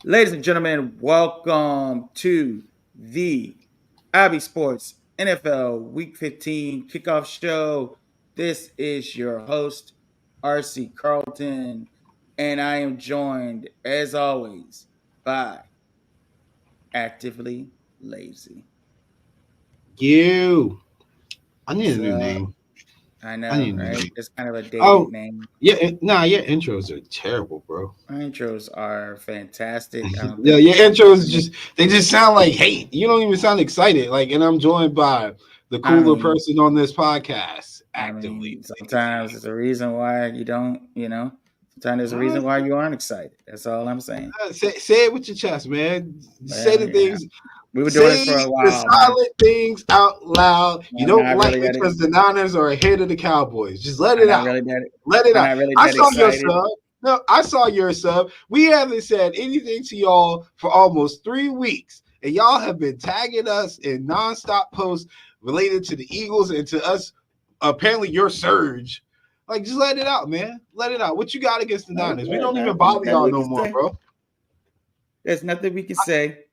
Ladies and gentlemen, welcome to the Abbey Sports NFL Week 15 kickoff show. This is your host, RC Carlton, and I am joined, as always, by Actively Lazy. You. I need a new So, name. I I know, need a new right? name. It's kind of a dated Oh, name. yeah. Nah, your intros are terrible, bro. My intros are fantastic. I don't Yeah, think your people intros can. just sound like hate. You don't even sound excited. And I'm joined by the I cooler mean, person on this podcast, I actively mean, lazy. sometimes there's a reason why you don't, sometimes there's a reason why you aren't excited. That's all I'm saying. Say it with your chest, man. Say Well, the yeah, things. we were doing this Say for a the while, man. silent things out loud. You I'm don't not like really it that. because the Niners are ahead of the Cowboys. Just let I'm it not out. really that. Let it I'm out. not really I that saw your excited. sub. No, I saw your sub. We haven't said anything to y'all for almost 3 weeks, and y'all have been tagging us in nonstop posts related to the Eagles and to us. Apparently, your surge. Like, just let it out, man. Let it out. What you got against the No, Niners? We yeah, don't even there's bother nothing y'all we no can more, say. bro. There's nothing we can say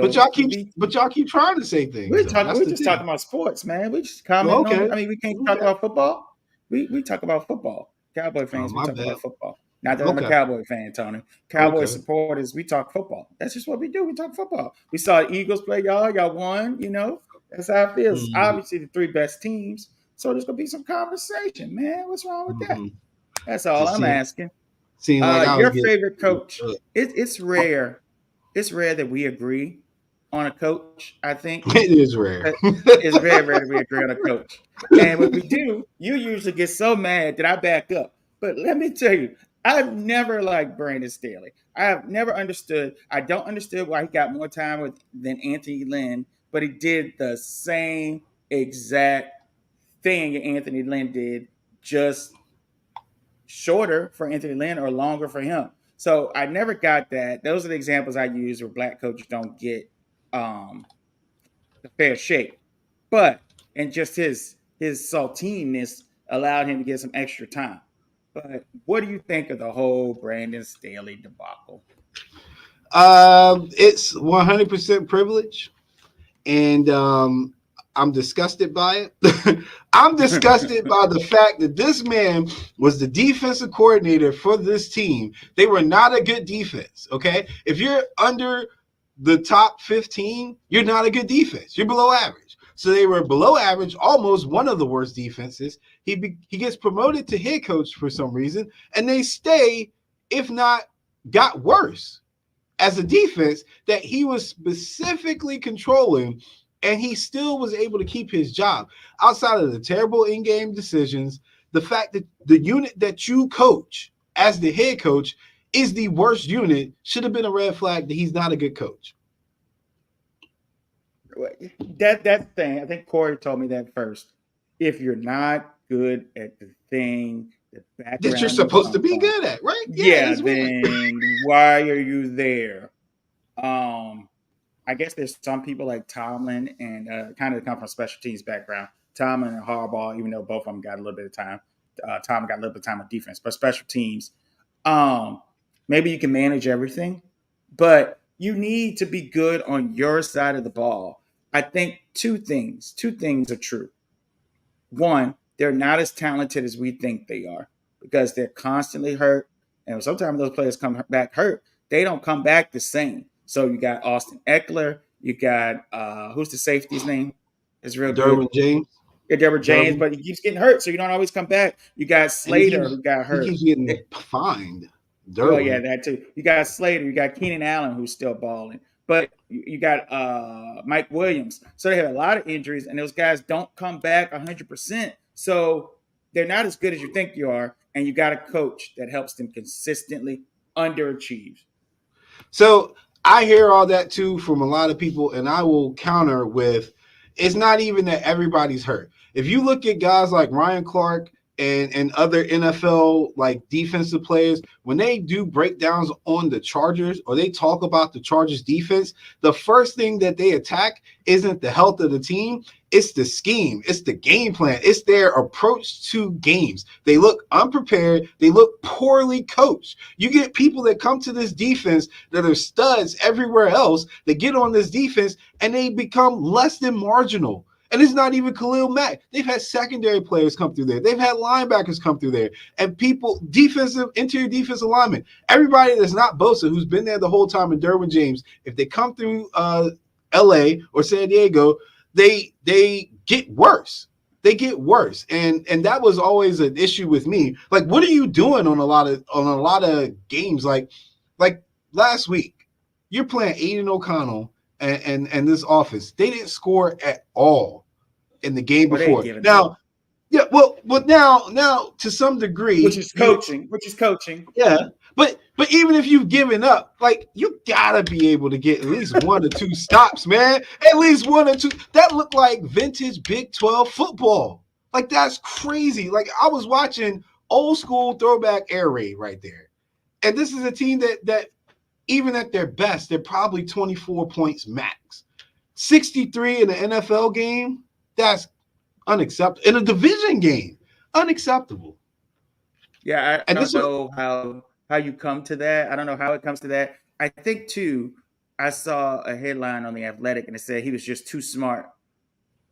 But until y'all keep, the. but y'all keep trying to say things, We're though. talking. That's We're the just thing. talking about sports, man. We just Well, comment on. okay, I mean, we can't talk okay. about football. We talk about football. Cowboy Oh, fans, we my talk bad. about football. Not that I'm a Okay, Cowboy fan, Tony. Cowboy okay. supporters, we talk football. That's just what we do. We talk football. We saw the Eagles play y'all. Y'all won. That's how it feels. Mm-hmm. Obviously, the three best teams. So there's gonna be some conversation, man. What's wrong with that? Mm-hmm. That's all Just I'm asking. seemed like I was Your getting. favorite coach? Uh, It's rare. It's rare that we agree on a coach. I think it is rare. it's very rare that we agree on a coach. And when we do, you usually get so mad that I back up. But let me tell you, I've never liked Brandon Staley. I have never understood. I don't understand why he got more time than Anthony Lynn, but he did the same exact thing Anthony Lynn did, just shorter for Anthony Lynn or longer for him. So I never got that. Those are the examples I use where black coaches don't get um, the fair shake. But and just his saltiness allowed him to get some extra time. But what do you think of the whole Brandon Staley debacle? It's 100% privilege, and I'm disgusted by it. I'm disgusted by the fact that this man was the defensive coordinator for this team. They were not a good defense. Okay, if you're under the top 15, you're not a good defense. You're below average. So they were below average, almost one of the worst defenses. He gets promoted to head coach for some reason, and they stay, if not got worse as a defense that he was specifically controlling, and he still was able to keep his job outside of the terrible in-game decisions. The fact that the unit that you coach as the head coach is the worst unit should have been a red flag that he's not a good coach. That thing, I think Corey told me that first. If you're not good at the thing, the That you're background you supposed to come be from, good at, right? Yeah, yeah, that's weird. then why are you there? Um, I guess there's some people like Tomlin and kind of come from special teams background. Tomlin and Harbaugh, even though both of them got a little bit of time, Tomlin got a little bit of time on defense, but special teams, um, maybe you can manage everything, but you need to be good on your side of the ball. I think two things are true. One, they're not as talented as we think they are because they're constantly hurt. And sometimes those players come back hurt, they don't come back the same. So you got Austin Eckler, you got who's the safety's name? It's real good. Derwin James, Yeah, Deborah James, Derwin, but he keeps getting hurt, so you don't always come back. You got and he Slater keeps who got he hurt. keeps getting fined. Well, yeah, Derwin. that too. You got Slater, you got Keenan Allen who's still balling, but you got Mike Williams. So they have a lot of injuries, and those guys don't come back 100%. So they're not as good as you think you are, and you got a coach that helps them consistently underachieve. So I hear all that too from a lot of people, and I will counter with it's not even that everybody's hurt. If you look at guys like Ryan Clark and other NFL like defensive players, when they do breakdowns on the Chargers or they talk about the Chargers defense, the first thing that they attack isn't the health of the team. It's the scheme. It's the game plan. It's their approach to games. They look unprepared. They look poorly coached. You get people that come to this defense that are studs everywhere else. They get on this defense and they become less than marginal. And it's not even Khalil Mack. They've had secondary players come through there. They've had linebackers come through there. And people, interior defensive linemen, everybody that's not Bosa, who's been there the whole time, and Derwin James, if they come through LA or San Diego, they get worse. They get worse. And that was always an issue with me. Like, what are you doing on a lot of games? Like last week, you're playing Aiden O'Connell and this offense. They didn't score at all in the game before. Now, yeah, well, now to some degree, which is coaching. Yeah, but even if you've given up, like, you gotta be able to get at least 1 or 2 stops, man. At least 1 or 2. That looked like vintage Big 12 football. Like, that's crazy. Like, I was watching old school throwback air raid right there, and this is a team that even at their best, they're probably 24 points max. 63 in an NFL game, that's unacceptable. In a division game, unacceptable. Yeah, I don't know how you come to that. I don't know how it comes to that. I think, too, I saw a headline on The Athletic, and it said he was just too smart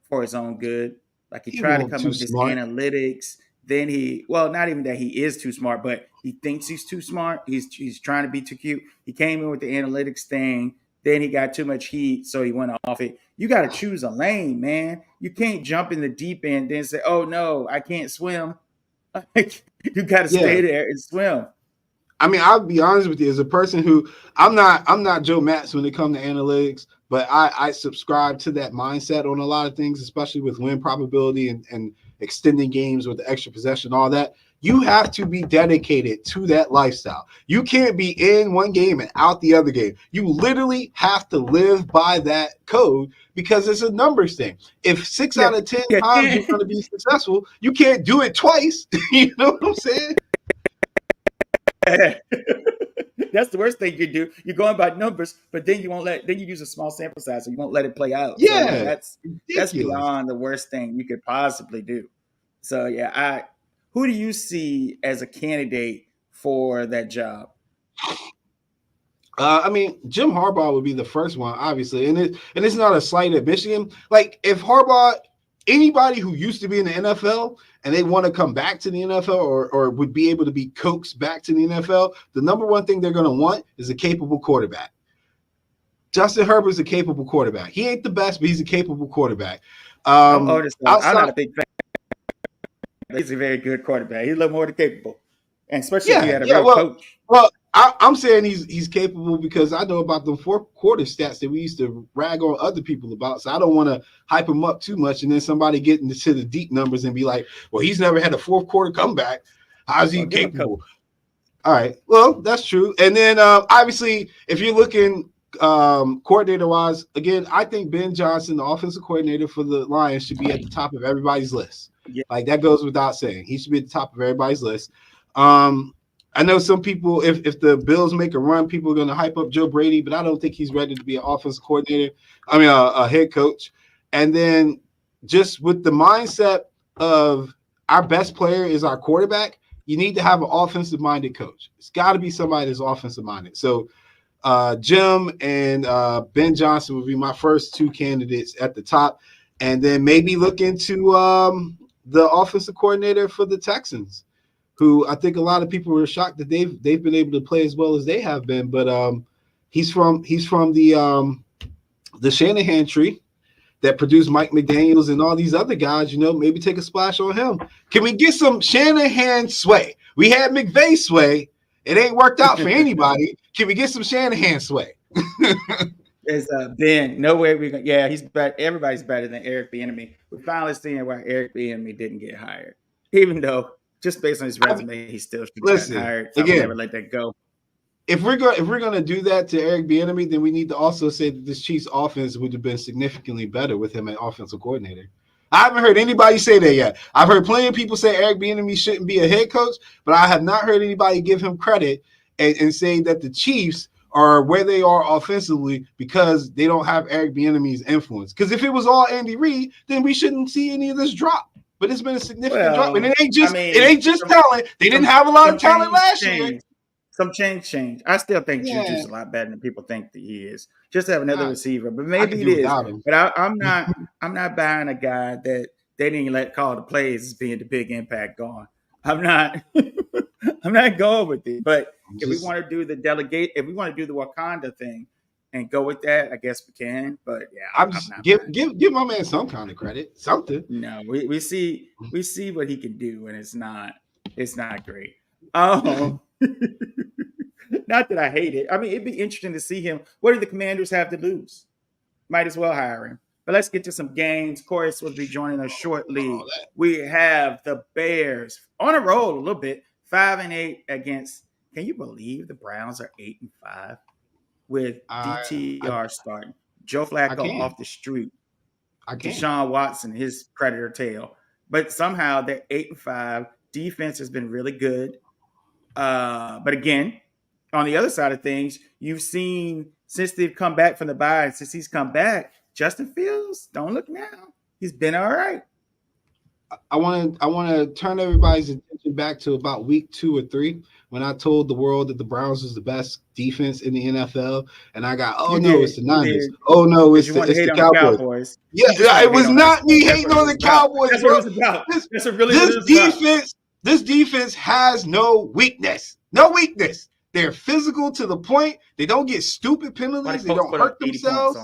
for his own good. Like, he tried to come up with his analytics. Then not even that he is too smart, but he thinks he's too smart. He's trying to be too cute. He came in with the analytics thing. Then he got too much heat, so he went off it. You got to choose a lane, man. You can't jump in the deep end and say, oh, no, I can't swim. You got to stay there and swim. I mean, I'll be honest with you, as a person who I'm not Joe Matz when it comes to analytics, but I subscribe to that mindset on a lot of things, especially with win probability and extending games with the extra possession, all that. You have to be dedicated to that lifestyle. You can't be in one game and out the other game. You literally have to live by that code because it's a numbers thing. If 6 out of 10 times you're going to be successful, you can't do it twice. You know what I'm saying? That's the worst thing you do. You're going by numbers, but then you use a small sample size, so you won't let it play out. Yeah, so that's beyond the worst thing you could possibly do. So yeah, who do you see as a candidate for that job? I mean, Jim Harbaugh would be the first one, obviously, and it's not a slight at Michigan. Like, if Harbaugh, anybody who used to be in the NFL and they want to come back to the NFL or would be able to be coaxed back to the NFL, the number one thing they're going to want is a capable quarterback. Justin Herbert's a capable quarterback. He ain't the best, but he's a capable quarterback. I'm not a big fan. He's a very good quarterback. He's a little more than capable, and especially if he had a real coach. Well, I'm saying he's capable because I know about the fourth quarter stats that we used to rag on other people about. So I don't want to hype him up too much, and then somebody get into the deep numbers and be like, "Well, he's never had a fourth quarter comeback. How's he capable?" All right, well, that's true. And then obviously, if you're looking coordinator wise, again, I think Ben Johnson, the offensive coordinator for the Lions, should be at the top of everybody's list. Yeah. Like, that goes without saying. He should be at the top of everybody's list. I know some people, if the Bills make a run, people are going to hype up Joe Brady, but I don't think he's ready to be an offensive coordinator. I mean, a head coach. And then just with the mindset of our best player is our quarterback, you need to have an offensive-minded coach. It's got to be somebody that's offensive-minded. So Jim and Ben Johnson would be my first 2 candidates at the top. And then maybe look into the offensive coordinator for the Texans, who I think a lot of people were shocked that they've been able to play as well as they have been. But he's from the Shanahan tree that produced Mike McDaniels and all these other guys. You know, maybe take a splash on him. Can we get some Shanahan sway? We had McVay sway. It ain't worked out for anybody. Can we get some Shanahan sway? There's Ben. No way we're gonna. Yeah, he's better. Everybody's better than Eric Bieniemy. We're finally seeing why Eric Bieniemy didn't get hired, even though just based on his resume, he still should get hired. I would never let that go. If we're gonna do that to Eric Bieniemy, then we need to also say that this Chiefs offense would have been significantly better with him as offensive coordinator. I haven't heard anybody say that yet. I've heard plenty of people say Eric Bieniemy shouldn't be a head coach, but I have not heard anybody give him credit and say that the Chiefs are where they are offensively because they don't have Eric Bieniemy's influence. Because if it was all Andy Reid, then we shouldn't see any of this drop. But it's been a significant drop, and it ain't just talent. They didn't have a lot of talent last year. Some change. I still think Juju's a lot better than people think that he is. Just to have another receiver, but maybe it is. But I'm not buying a guy that they didn't let call the plays as being the big impact gone. I'm not going with it. But if we want to do the delegate, if we want to do the Wakanda thing and go with that, I guess we can. But yeah, I'm just give my man some kind of credit, something. No, we see what he can do, and it's not great. Not that I hate it. I mean, it'd be interesting to see him. What do the Commanders have to lose? Might as well hire him. But let's get to some games. Corey's supposed to be joining us shortly. We have the Bears on a roll a little bit, 5-8 against. Can you believe the Browns are 8-5 with DTR starting? Joe Flacco off the street. Deshaun Watson, his predator tail. But somehow they're 8-5. Defense has been really good. But again, on the other side of things, you've seen since they've come back from the bye, and since he's come back, Justin Fields, don't look now. He's been all right. I want to turn everybody's attention back to about week 2 or 3 when I told the world that the Browns was the best defense in the NFL, and I got it's the Niners. Oh no, it's the Cowboys. Yeah, it was not me hating on the Cowboys. That's what it was about. That's what really this defense. This defense has no weakness. No weakness. They're physical to the point. They don't get stupid penalties. They don't hurt themselves.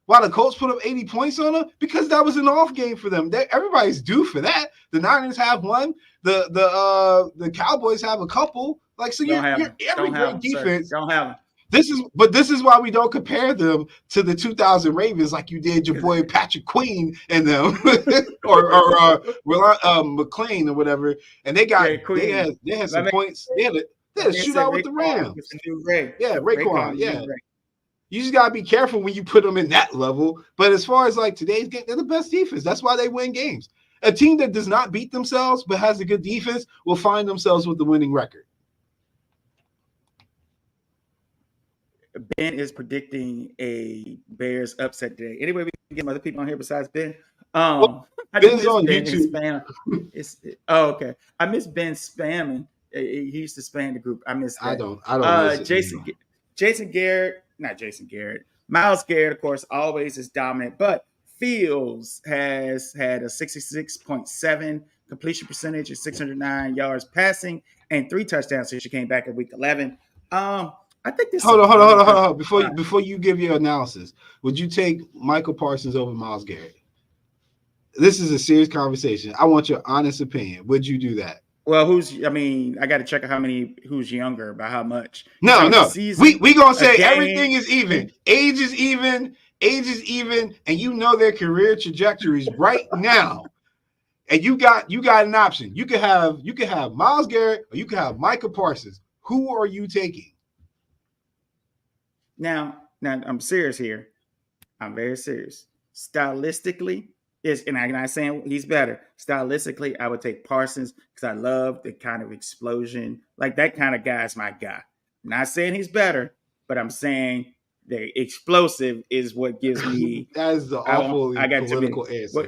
Why the Colts put up 80 points on them? Because that was an off game for them. Everybody's due for that. The Niners have one. The Cowboys have a couple. Like so, every great defense. Don't have them. This is why we don't compare them to the 2000 Ravens like you did your boy Patrick Queen and them or McLean or whatever. And they had some points. They had a shootout with the Rams. Yeah, Raekwon. Yeah. You just gotta be careful when you put them in that level. But as far as like today's game, they're the best defense. That's why they win games. A team that does not beat themselves but has a good defense will find themselves with the winning record. Ben is predicting a Bears upset today. Anyway, we can get some other people on here besides Ben. Ben's on YouTube. Okay. I miss Ben spamming. He used to spam the group. I miss that. I don't. Jason Garrett, not Jason Garrett. Myles Garrett, of course, always is dominant, but Fields has had a 66.7 completion percentage and 609 yards passing and 3 touchdowns since she came back in week 11. I think this. Hold on. Before you give your analysis, would you take Michael Parsons over Myles Garrett? This is a serious conversation. I want your honest opinion. Would you do that? Well, I got to check who's younger by how much. No. We gonna say everything is even. Age is even, and you know their career trajectories right now. And you got an option. You could have Myles Garrett or you could have Michael Parsons. Who are you taking? Now I'm serious here. I'm very serious. Stylistically, and I'm not saying he's better. Stylistically, I would take Parsons because I love the kind of explosion. Like that kind of guy is my guy. I'm not saying he's better, but I'm saying the explosive is what gives me. That is the awful political answer. Well,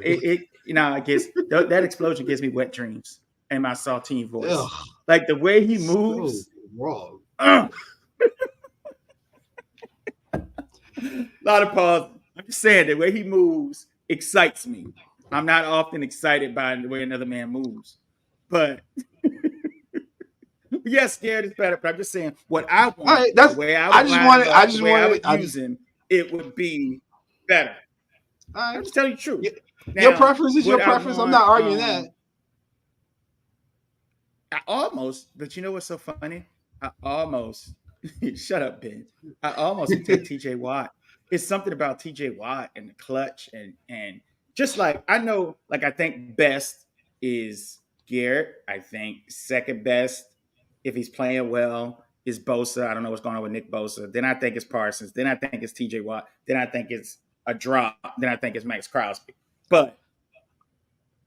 I guess that explosion gives me wet dreams and my saltine voice. Ugh, like the way he moves. So wrong. A lot of pause. I'm just saying the way he moves excites me. I'm not often excited by the way another man moves, but yes, Garrett is better. But I'm just saying what I want. Right, the way I would use him, it would be better. I'm just telling you the truth. Now, your preference is your preference. I'm not arguing that. But you know what's so funny? Shut up, Ben. I almost would take TJ Watt. It's something about TJ Watt and the clutch and just like I know, like I think best is Garrett. I think second best, if he's playing well, is Bosa. I don't know what's going on with Nick Bosa. Then I think it's Parsons. Then I think it's TJ Watt. Then I think it's a drop. Then I think it's Max Crosby. But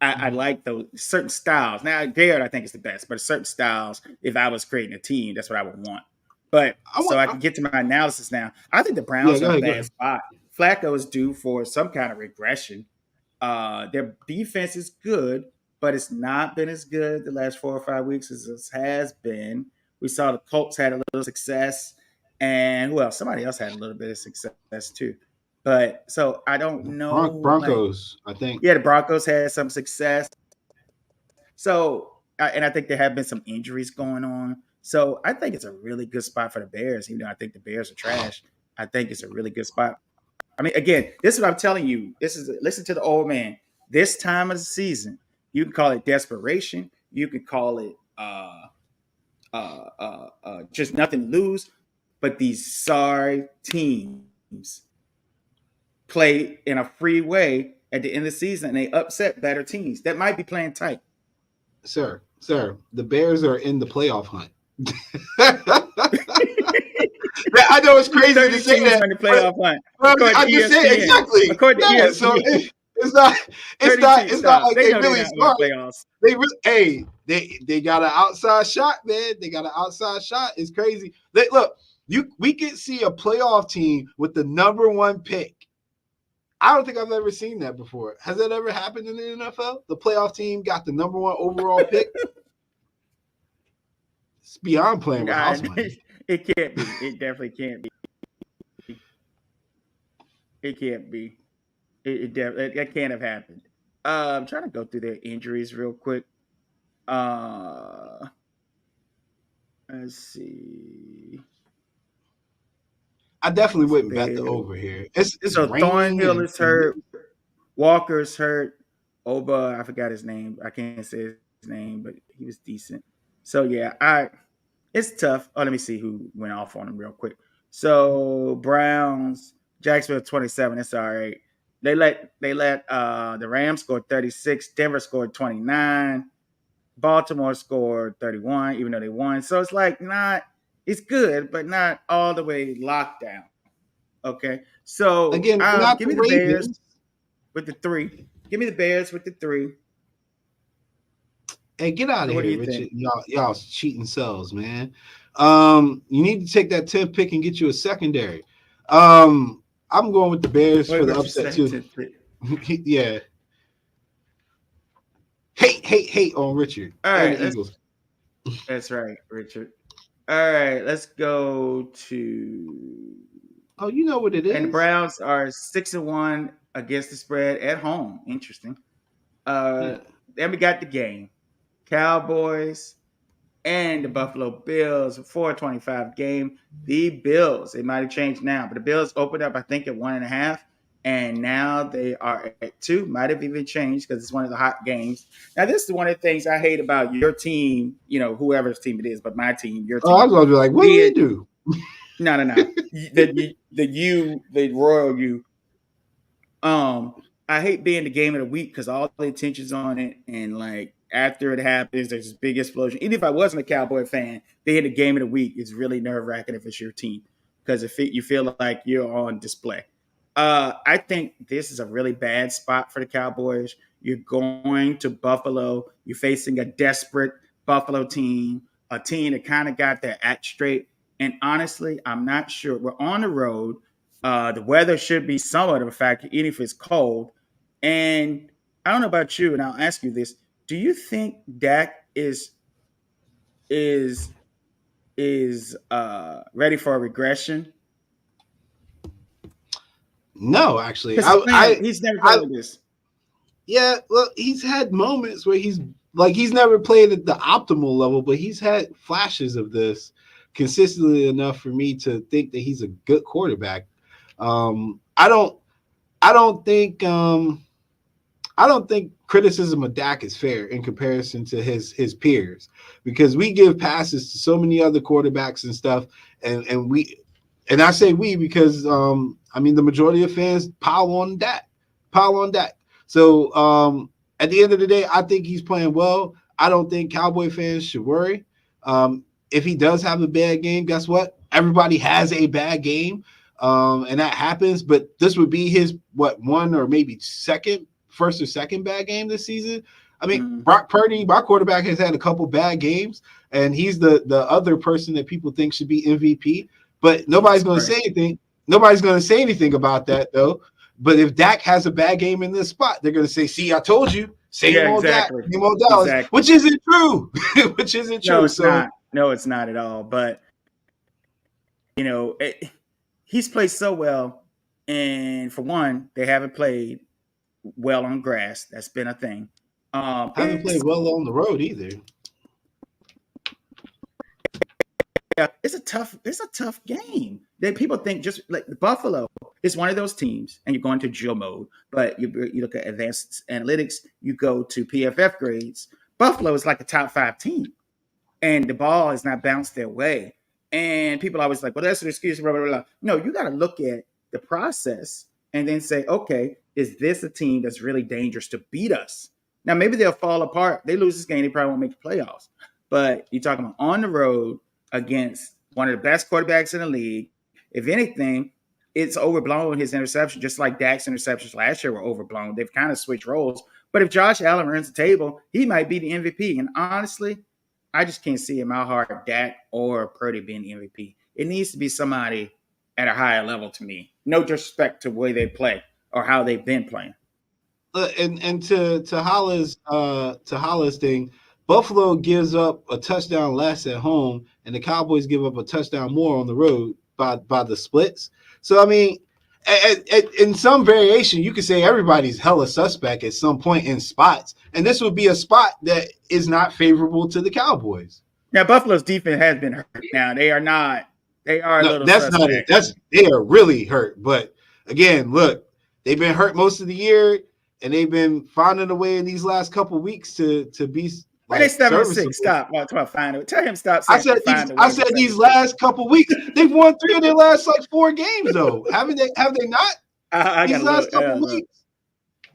I like those certain styles. Now, Garrett, I think is the best, but certain styles, if I was creating a team, that's what I would want. But so I can get to my analysis now. I think the Yeah, Browns go are in a ahead. Go bad ahead. spot. Flacco is due for some kind of regression. Their defense is good, but it's not been as good the last 4 or 5 weeks as it has been. We saw the Colts had a little success, and well, somebody else had a little bit of success too. But so I don't know, like, Broncos, I think. yeah, the Broncos had some success. So, and I think there have been some injuries going on. So I think it's a really good spot for the Bears. Even though I think the Bears are trash, I think it's a really good spot. I mean, again, this is what I'm telling you. This is listen to the old man. This time of the season, you can call it desperation. You can call it just nothing to lose. But these sorry teams play in a free way at the end of the season, and they upset better teams that might be playing tight. Sir, the Bears are in the playoff hunt. I know it's crazy to say that. In the playoff hunt. I just said exactly. Yeah, so it's not like they really smart. They got an outside shot, man. They got an outside shot. It's crazy. We could see a playoff team with the number 1 pick. I don't think I've ever seen that before. Has that ever happened in the NFL? The playoff team got the number 1 overall pick. It's beyond playing with house money. It can't be. It definitely can't be. It can't be. That can't have happened. I'm trying to go through their injuries real quick. Let's see. I definitely wouldn't bet the over here. It's so Thornhill is hurt. Walker's hurt. Oba, I forgot his name. I can't say his name, but he was decent. So yeah, it's tough. Oh, let me see who went off on him real quick. So Browns, Jacksonville 27. That's all right. They let the Rams score 36. Denver scored 29. Baltimore scored 31, even though they won. So it's like it's good, but not all the way locked down. Okay. So again, give me the Bears with the 3. Give me the Bears with the 3. Hey, get out of here, Richard. Y'all cheating selves, man. You need to take that 10th pick and get you a secondary. I'm going with the Bears for the upset too. Yeah. Hate on Richard. All right. That's right, Richard. All right, let's go to. Oh, you know what it is. And the Browns are 6-1 against the spread at home. Interesting. Then we got the game. Cowboys and the Buffalo Bills, 4:25 game. The Bills, it might have changed now, but the Bills opened up, I think, at 1.5, and now they are at 2. Might have even changed because it's one of the hot games. Now, this is one of the things I hate about your team, whoever's team it is, but my team, your team. Oh, I was going to be like, what do you do? No. the royal you. I hate being the game of the week because all the attention's on it, and like after it happens, there's this big explosion. Even if I wasn't a Cowboy fan, being the game of the week is really nerve-wracking if it's your team because you feel like you're on display. I think this is a really bad spot for the Cowboys. You're going to Buffalo. You're facing a desperate Buffalo team, a team that kind of got their act straight. And honestly, I'm not sure. We're on the road. The weather should be somewhat of a factor, even if it's cold. And I don't know about you, and I'll ask you this. Do you think Dak is ready for a regression? No, actually. He's never done this. Yeah, well, he's had moments where he's never played at the optimal level, but he's had flashes of this consistently enough for me to think that he's a good quarterback. I don't think criticism of Dak is fair in comparison to his peers because we give passes to so many other quarterbacks and stuff, and I say we because the majority of fans pile on Dak. So at the end of the day, I think he's playing well. I don't think Cowboy fans should worry. If he does have a bad game, guess what? Everybody has a bad game. And that happens, but this would be his one or maybe second first or second bad game this season. I mean, Brock Purdy, my quarterback, has had a couple bad games, and he's the other person that people think should be MVP. But nobody's going to say anything. Nobody's going to say anything about that, though. But if Dak has a bad game in this spot, they're going to say, "See, I told you." Same old Dak, same old Dallas, which isn't true. Which isn't true. No, it's not. No, it's not at all. But he's played so well, and for one, they haven't played well on grass. That's been a thing. Haven't played well on the road either. Yeah, it's a tough game. That people think just like Buffalo is one of those teams, and you're going to Joe mode, but you look at advanced analytics, you go to PFF grades. Buffalo is like a top 5 team, and the ball has not bounced their way. And people are always like, well, that's an excuse, blah, blah, blah. No, you got to look at the process and then say, okay, is this a team that's really dangerous to beat us? Now, maybe they'll fall apart. They lose this game, they probably won't make the playoffs. But you're talking about on the road against one of the best quarterbacks in the league. If anything, it's overblown, his interception, just like Dak's interceptions last year were overblown. They've kind of switched roles. But if Josh Allen runs the table, he might be the MVP. And honestly, I just can't see in my heart Dak or Purdy being the MVP. It needs to be somebody at a higher level to me. No disrespect to the way they play or how they've been playing. And to Hollow's thing, Buffalo gives up a touchdown less at home, and the Cowboys give up a touchdown more on the road by the splits. So I mean, in some variation, you could say everybody's hella suspect at some point in spots, and this would be a spot that is not favorable to the Cowboys. Now, Buffalo's defense has been hurt. Now they are not. They are. No, that's suspect. Not it. They are really hurt. But again, look, they've been hurt most of the year, and they've been finding a way in these last couple of weeks to be. Like, they 7-6. Stop. Well, talk about Tell him stop. I said these last couple of weeks they've won 3 of their last 4 games though. Have they not? These last couple of weeks.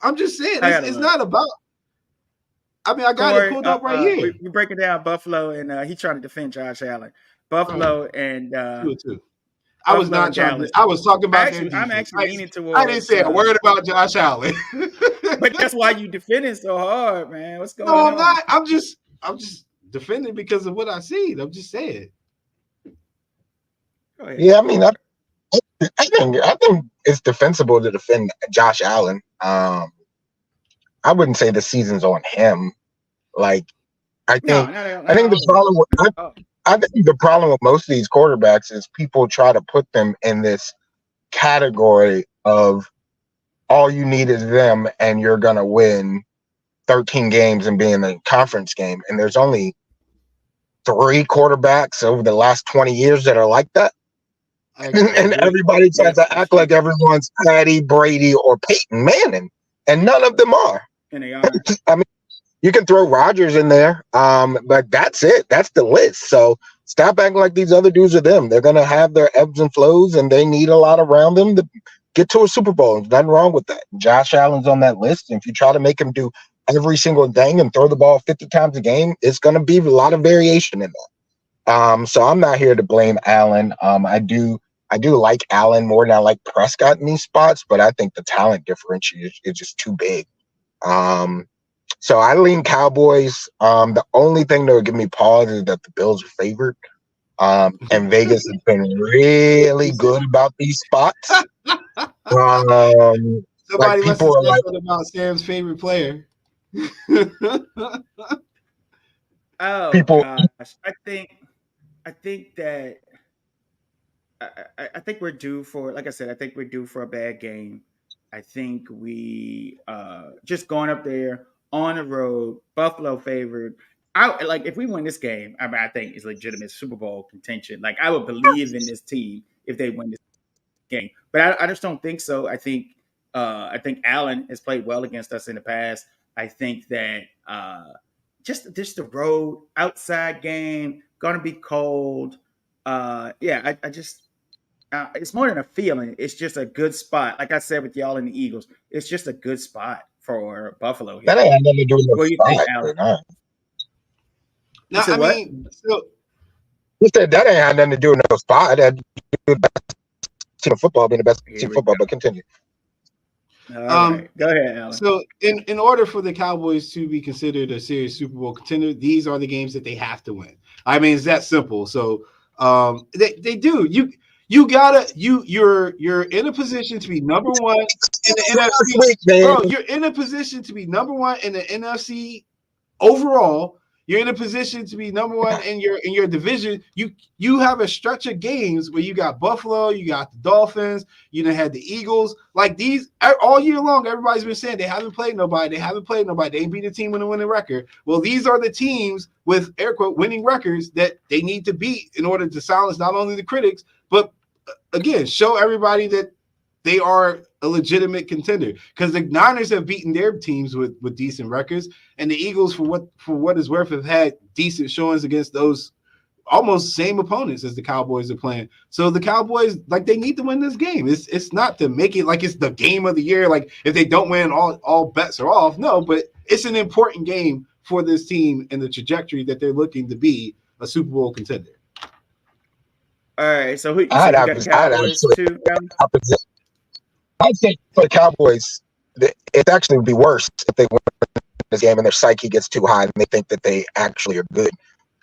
I'm just saying it's not about. I mean, I got it pulled up right here. We break it down. Buffalo and he's trying to defend Josh Allen. Buffalo and too. I was not trying. I was talking about. I'm actually leaning towards. I didn't say a word about Josh Allen. But that's why you defending so hard, man. What's going on? No, I'm not. I'm just defending because of what I see. I'm just saying. Yeah, I mean, I think it's defensible to defend Josh Allen. I wouldn't say the season's on him. Like, I think the problem with I think the problem with most of these quarterbacks is people try to put them in this category of all you need is them and you're going to win 13 games and be in the conference game. And there's only 3 quarterbacks over the last 20 years that are like that. And everybody tries to act like everyone's Patty, Brady, or Peyton Manning. And none of them are. And they are. I mean, you can throw Rodgers in there, but that's it. That's the list. So stop acting like these other dudes are them. They're going to have their ebbs and flows, and they need a lot around them to get to a Super Bowl. There's nothing wrong with that. Josh Allen's on that list. And if you try to make him do every single thing and throw the ball 50 times a game, it's going to be a lot of variation in that. So I'm not here to blame Allen. I do like Allen more than I like Prescott in these spots, but I think the talent differential is just too big. So I lean Cowboys. The only thing that would give me pause is that the Bills are favored. And Vegas has been really good about these spots. Somebody must have said about Sam's favorite player. Oh, people, gosh. I think that I think we're due for, like I said, I think we're due for a bad game. I think we just going up there on the road, Buffalo favored. If we win this game, I think it's legitimate Super Bowl contention. Like, I would believe in this team if they win this game, but I just don't think so. I think Allen has played well against us in the past. I think that just the road outside game going to be cold. I just it's more than a feeling. It's just a good spot. Like I said with y'all and the Eagles, it's just a good spot for Buffalo here. That ain't nothing to do with what do you think, Allen? No, I mean, you said that ain't had nothing to do with no spot. That had to do with the best team of football being the best team of football. But continue. All right, go ahead, Alan. So in order for the Cowboys to be considered a serious Super Bowl contender, these are the games that they have to win. I mean, it's that simple. So they do. You're in a position to be number one in the NFC. Bro, you're in a position to be number one in the NFC overall. You're in a position to be number one in your division. You have a stretch of games where you got Buffalo, you got the Dolphins, you done had the Eagles. Like these all year long, everybody's been saying they haven't played nobody. They haven't played nobody. They ain't beat a team with a winning record. Well, these are the teams with air quote winning records that they need to beat in order to silence not only the critics, but again, show everybody that they are a legitimate contender, because the Niners have beaten their teams with decent records, and the Eagles, for what it's worth, have had decent showings against those almost same opponents as the Cowboys are playing. So the Cowboys, like, they need to win this game. It's not to make it like it's the game of the year. Like if they don't win, all bets are off. No, but it's an important game for this team and the trajectory that they're looking to be a Super Bowl contender. All right, so who got the Cowboys too? I'd say for the Cowboys, it actually would be worse if they win this game and their psyche gets too high and they think that they actually are good.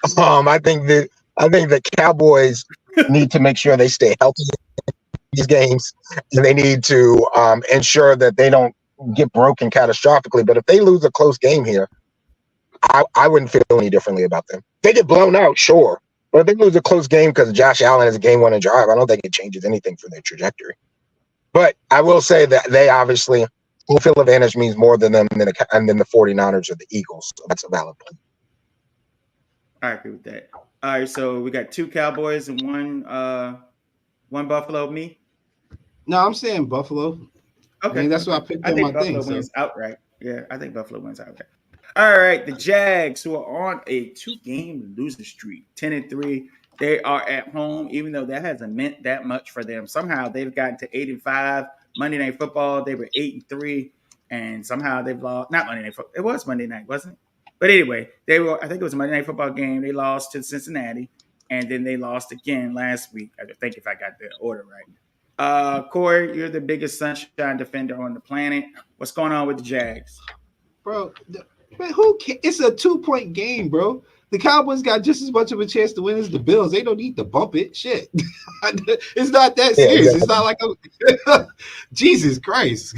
I think the Cowboys need to make sure they stay healthy in these games, and they need to ensure that they don't get broken catastrophically. But if they lose a close game here, I wouldn't feel any differently about them. They get blown out, sure, but if they lose a close game because Josh Allen is a game-winning drive, I don't think it changes anything for their trajectory. But I will say that they obviously home field advantage means more than them than the 49ers or the Eagles. So that's a valid point. I agree with that. All right, so we got 2 Cowboys and one Buffalo. Me? No, I'm saying Buffalo. Okay, I mean, that's what I picked. I think Buffalo wins outright. Yeah, I think Buffalo wins outright. All right, the Jags, who are on a 2-game losing streak, 10-3. They are at home, even though that hasn't meant that much for them. Somehow they've gotten to 8-5. Monday Night Football, they were 8-3, and somehow they've lost. Not Monday Night Football. It was Monday night, wasn't it? But anyway, they were. I think it was a Monday Night Football game. They lost to Cincinnati, and then they lost again last week. I think if I got the order right. Corey, you're the biggest sunshine defender on the planet. What's going on with the Jags, bro? Man, who cares? It's a 2-point game, bro. The Cowboys got just as much of a chance to win as the Bills. They don't need to bump it. Shit. It's not that serious. Yeah. It's not like Jesus Christ.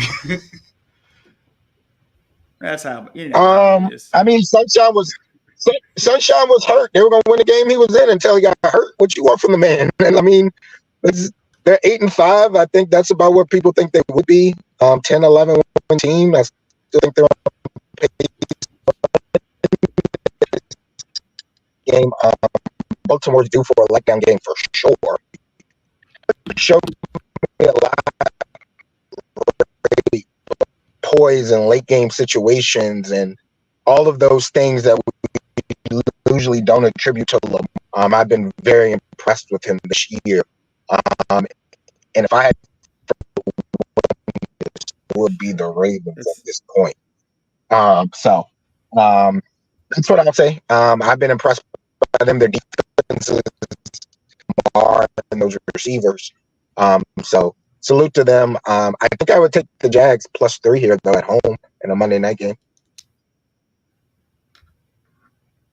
That's how. I mean, Sunshine was hurt. They were going to win the game he was in until he got hurt. What you want from the man? And I mean, they're 8-5. I think that's about where people think they would be. 10-11 win team. I still think they're on pace. Game. Baltimore's due for a letdown game for sure. Showed me a lot of poise and late game situations and all of those things that we usually don't attribute to Lamar. I've been very impressed with him this year. And if I had it would be the Ravens at this point. So that's what I'll say. I've been impressed by them. Their defenses are and those receivers. So salute to them. I think I would take the Jags +3 here though at home in a Monday night game.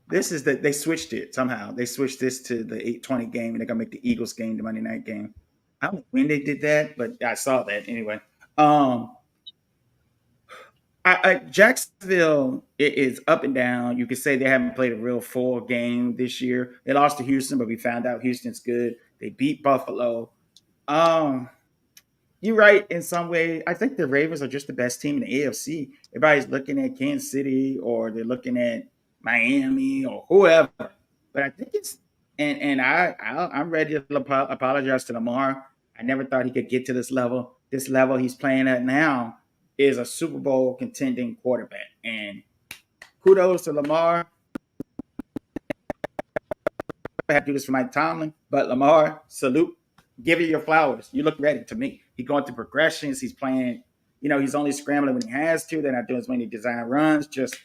This is they switched it somehow. They switched this to the 8:20 game, and they're gonna make the Eagles game the Monday night game. I don't know when they did that, but I saw that anyway. Jacksonville is up and down. You could say they haven't played a real full game this year. They lost to Houston, but we found out Houston's good. They beat Buffalo. You're right in some way. I think the Ravens are just the best team in the AFC. Everybody's looking at Kansas City or they're looking at Miami or whoever. But I think it's I'm ready to apologize to Lamar. I never thought he could get to this level. This level he's playing at now is a Super Bowl contending quarterback. And kudos to Lamar. I have to do this for Mike Tomlin, but Lamar, salute. Give you your flowers. You look ready to me. He's going through progressions. He's playing, he's only scrambling when he has to. They're not doing as many design runs. Just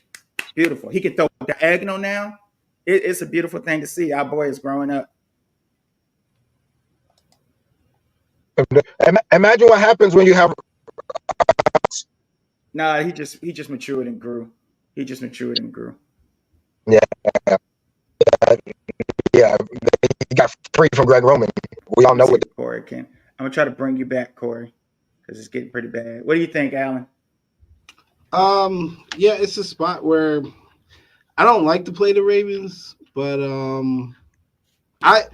beautiful. He can throw diagonal now. It's a beautiful thing to see. Our boy is growing up. Imagine what happens when you have Nah, he just matured and grew. He just matured and grew. Yeah, yeah. He got free from Greg Roman. We all Let me know see what. if Corey can. I'm gonna try to bring you back, Corey, because it's getting pretty bad. What do you think, Alan? Yeah, it's a spot where I don't like to play the Ravens, but I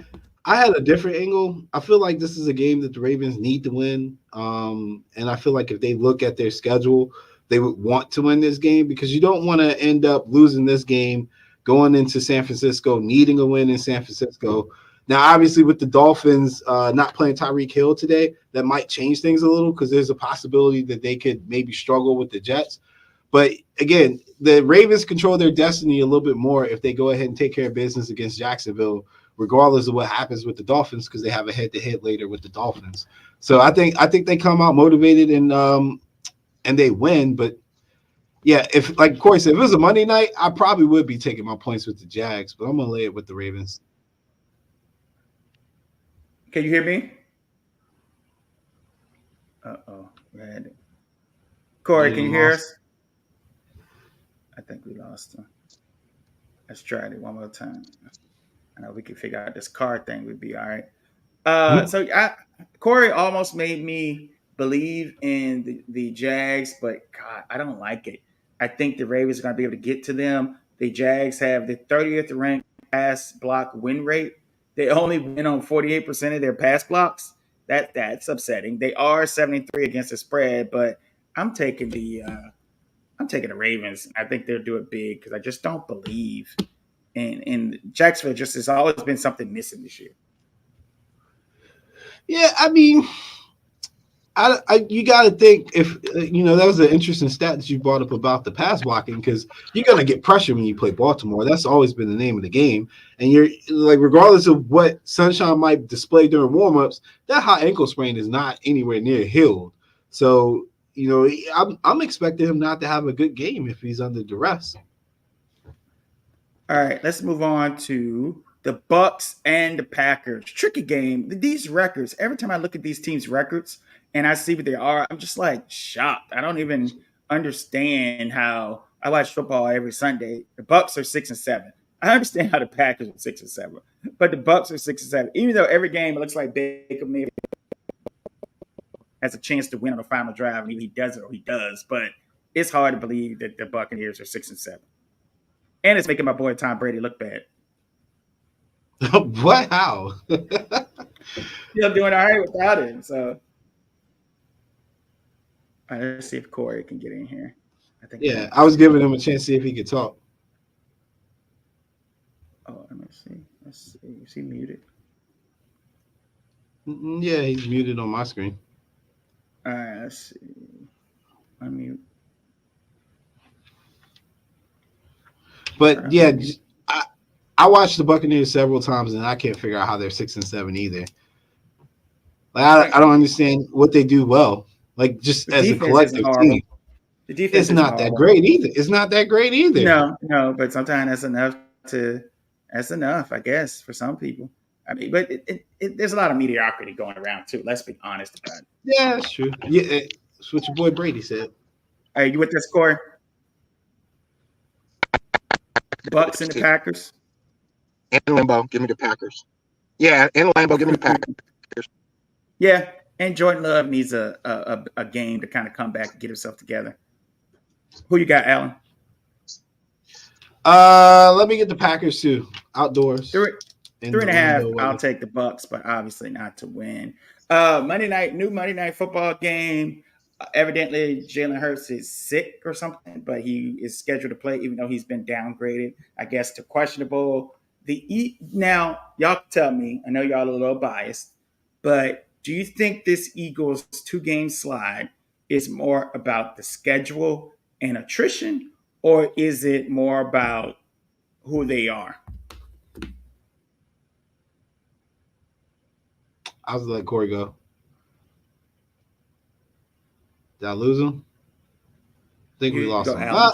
I had a different angle. I feel like this is a game that the Ravens need to win. And I feel like if they look at their schedule, they would want to win this game because you don't want to end up losing this game going into San Francisco, needing a win in San Francisco. Now, obviously, with the Dolphins not playing Tyreek Hill today, that might change things a little because there's a possibility that they could maybe struggle with the Jets. But again, the Ravens control their destiny a little bit more if they go ahead and take care of business against Jacksonville, regardless of what happens with the Dolphins, because they have a head-to-head later with the Dolphins. So I think they come out motivated and they win. But yeah, if like Corey said, if it was a Monday night, I probably would be taking my points with the Jags, but I'm gonna lay it with the Ravens. Can you hear me? Red. Corey, can you hear us? I think we lost him. Let's try it one more time. I know we can figure out this card thing. We'd be all right. So Corey almost made me believe in the Jags, but God, I don't like it. I think the Ravens are going to be able to get to them. The Jags have the 30th ranked pass block win rate. They only win on 48% of their pass blocks. That's upsetting. They are 73 against the spread, but I'm taking the Ravens. I think they'll do it big because I just don't believe in Jacksonville. Just has always been something missing this year. Yeah, I mean, you got to think if that was an interesting stat that you brought up about the pass blocking because you're gonna get pressure when you play Baltimore. That's always been the name of the game, and you're like, regardless of what Sunshine might display during warmups, that high ankle sprain is not anywhere near healed. So I'm expecting him not to have a good game if he's under duress. All right, let's move on to the Bucks and the Packers. Tricky game. These records. Every time I look at these teams' records and I see what they are, I'm just like shocked. I don't even understand how I watch football every Sunday. The Bucks are 6-7. I understand how the Packers are 6-7, but the Bucks are 6-7. Even though every game it looks like Baker maybe has a chance to win on the final drive, and either he does it or he does. But it's hard to believe that the Buccaneers are 6-7, and it's making my boy Tom Brady look bad. What? How? I'm doing all right without him. So, all right, let's see if Corey can get in here. Yeah, I was giving him a chance to see if he could talk. Oh, let me see. Let's see. Is he muted? Yeah, he's muted on my screen. All right, let's see. Unmute. But yeah, I watched the Buccaneers several times, and I can't figure out how they're 6-7 either. Like I don't understand what they do well. Like just as a collective team, the defense is not that great either. It's not that great either. No, but sometimes that's enough. That's enough, I guess, for some people. I mean, but there's a lot of mediocrity going around too. Let's be honest about it. Yeah, that's true. Yeah, that's what your boy Brady said. All right, you with the score? Bucks and the Packers. In Lambeau, give me the Packers. Yeah, in Lambeau, give me the Packers. Yeah, and Jordan Love needs a game to kind of come back and get himself together. Who you got, Alan? Let me get the Packers too. Outdoors. 3.5. I'll take the Bucks, but obviously not to win. New Monday night football game. Evidently, Jalen Hurts is sick or something, but he is scheduled to play, even though he's been downgraded, I guess, to questionable. Now, y'all tell me. I know y'all are a little biased, but do you think this Eagles 2-game slide is more about the schedule and attrition, or is it more about who they are? I was let Corey go. Did I lose him? I think we lost him. All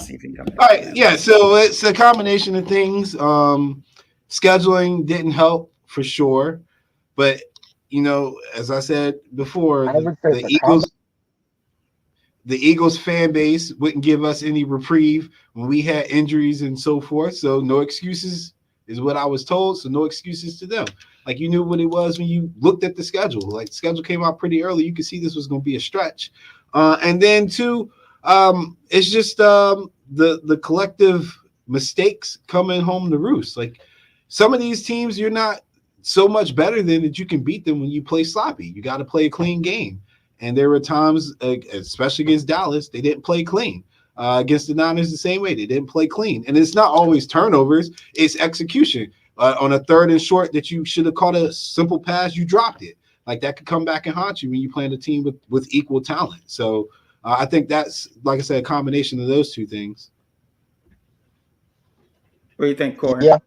right, yeah. So it's a combination of things. Scheduling didn't help for sure, but as I said before, the the Eagles fan base wouldn't give us any reprieve when we had injuries and so forth. So no excuses is what I was told. So no excuses to them. Like you knew what it was when you looked at the schedule. Like the schedule came out pretty early. You could see this was going to be a stretch. And then two, it's just the collective mistakes coming home to roost. Like some of these teams, you're not so much better than that you can beat them when you play sloppy. You got to play a clean game. And there were times, especially against Dallas, they didn't play clean. Against the Niners the same way. They didn't play clean. And it's not always turnovers. It's execution. On a 3rd and short that you should have caught a simple pass, you dropped it. Like that could come back and haunt you when you play a team with equal talent. So I think that's, like I said, a combination of those two things. What do you think, Corey? Yeah,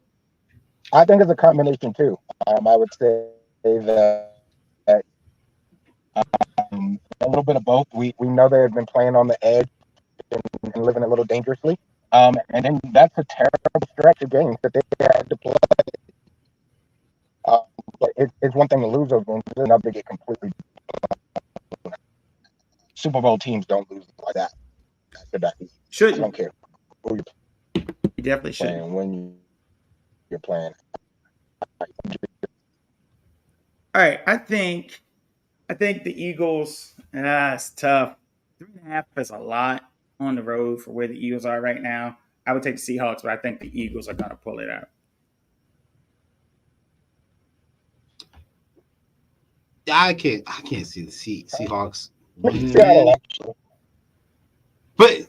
I think it's a combination too. I would say that a little bit of both. We know they have been playing on the edge and living a little dangerously. And then that's a terrible stretch of games that they had to play. But it's one thing to lose those games, it's another to get completely. Super Bowl teams don't lose like that. Should I don't care who you definitely should. And when you're playing. All right, I think the Eagles. It's tough. 3.5 is a lot on the road for where the Eagles are right now. I would take the Seahawks, but I think the Eagles are going to pull it out. I can't see the Seahawks. But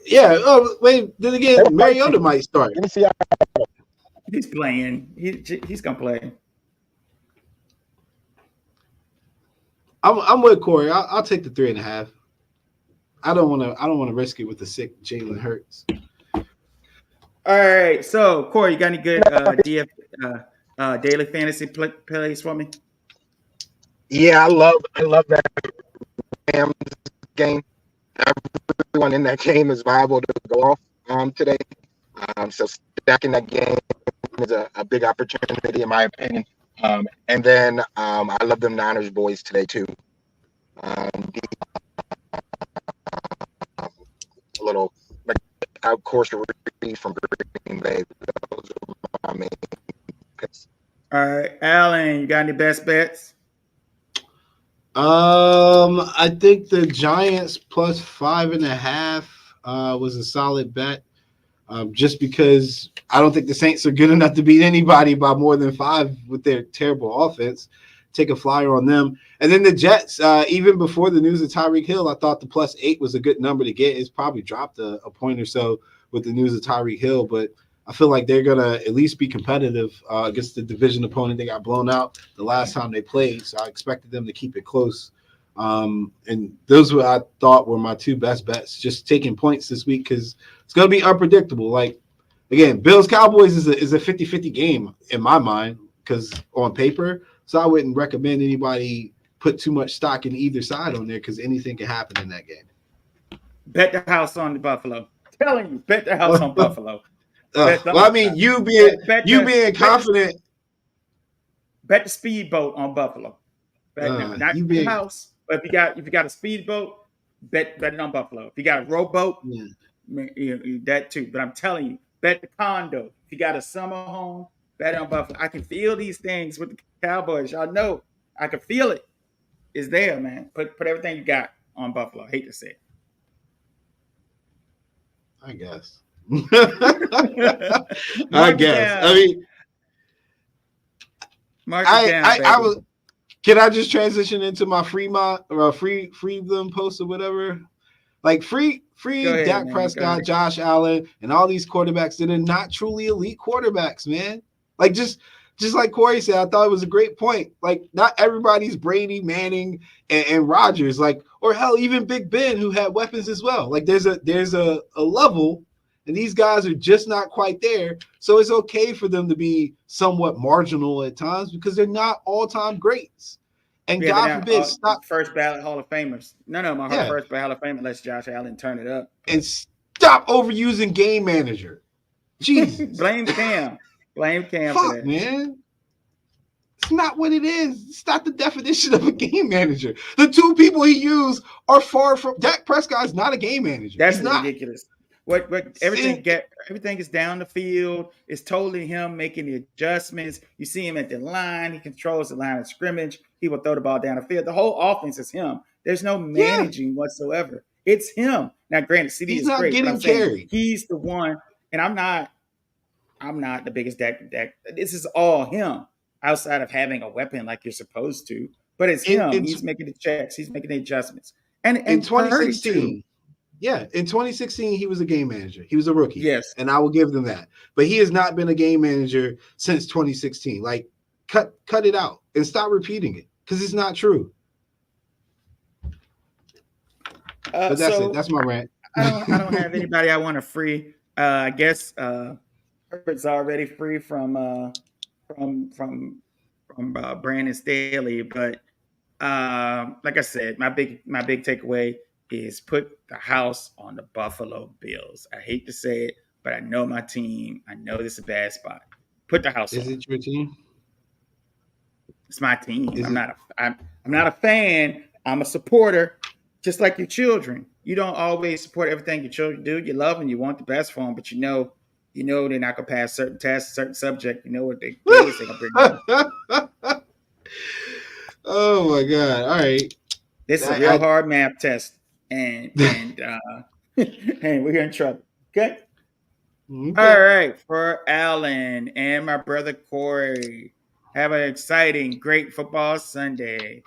yeah, wait. Then again, Mariota might start. He's playing. He's gonna play. I'm with Corey. I'll take the 3.5. I don't want to risk it with the sick Jalen Hurts. All right. So Corey, you got any good daily fantasy plays for me? Yeah, I love that Rams game. Everyone in that game is viable to go off today. So stacking that game is a big opportunity in my opinion. And then I love them Niners boys today too. A little of course from Green Bay. Those are my main picks. All right, Alan, you got any best bets? I think the Giants plus 5.5 was a solid bet. Just because I don't think the Saints are good enough to beat anybody by more than 5 with their terrible offense. Take a flyer on them. And then the Jets, even before the news of Tyreek Hill, I thought the plus 8 was a good number to get. It's probably dropped a point or so with the news of Tyreek Hill, but I feel like they're going to at least be competitive against the division opponent. They got blown out the last time they played, so I expected them to keep it close. And those were, I thought, were my 2 best bets, just taking points this week because it's going to be unpredictable. Like, again, Bills-Cowboys is a 50-50 game in my mind because on paper, so I wouldn't recommend anybody put too much stock in either side on there because anything can happen in that game. Bet the house on the Buffalo. Telling you, bet the house on Buffalo. Well, I mean, you being confident. Bet the speedboat on Buffalo. Not the house, but if you got a speedboat, bet it on Buffalo. If you got a rowboat, that too. But I'm telling you, bet the condo. If you got a summer home, bet it on Buffalo. I can feel these things with the Cowboys. Y'all know I can feel it. It's there, man. Put everything you got on Buffalo. I hate to say it. I guess. I guess. I mean, I was. Can I just transition into my free them post or whatever? Like free ahead, Dak Prescott, Josh Allen, and all these quarterbacks that are not truly elite quarterbacks, man. Like just like Corey said, I thought it was a great point. Like not everybody's Brady, Manning, and Rodgers. Like or hell, even Big Ben, who had weapons as well. Like there's a level. And these guys are just not quite there. So it's okay for them to be somewhat marginal at times because they're not all-time greats. And God forbid, stop. First ballot Hall of Famers. First ballot Hall of Fame unless Josh Allen turn it up. And stop overusing game manager. Jesus. Blame Cam. Blame Cam Fuck, for that. Man. It's not what it is. It's not the definition of a game manager. The two people he used are far from. Dak Prescott is not a game manager. That's He's not. ridiculous. What everything is down the field. It's totally him making the adjustments. You see him at the line. He controls the line of scrimmage. He will throw the ball down the field. The whole offense is him. There's no managing whatsoever. It's him. Now, granted, CD He's is not great. getting carried. He's the one, and I'm not the biggest Dak. This is all him. Outside of having a weapon like you're supposed to, but it's him. He's making the checks. He's making the adjustments. And in 2016, in 2016, he was a game manager. He was a rookie. Yes, and I will give them that. But he has not been a game manager since 2016. Like, cut it out and stop repeating it because it's not true. But that's it. That's my rant. I don't have anybody I want to free. I guess Herbert's already free from Brandon Staley, but like I said, my big takeaway is put the house on the Buffalo Bills. I hate to say it, but I know my team. I know this is a bad spot. Put the house. Is on. It your team? It's my team. I'm not a fan. I'm a supporter, just like your children. You don't always support everything your children do. You love them. You want the best for them, but you know they're not gonna pass certain tests, certain subject. You know what they gonna bring up. Oh my God! All right, this is a real hard math test, and we're in trouble. Okay. All right, for Alan and my brother Corey, have an exciting, great football Sunday.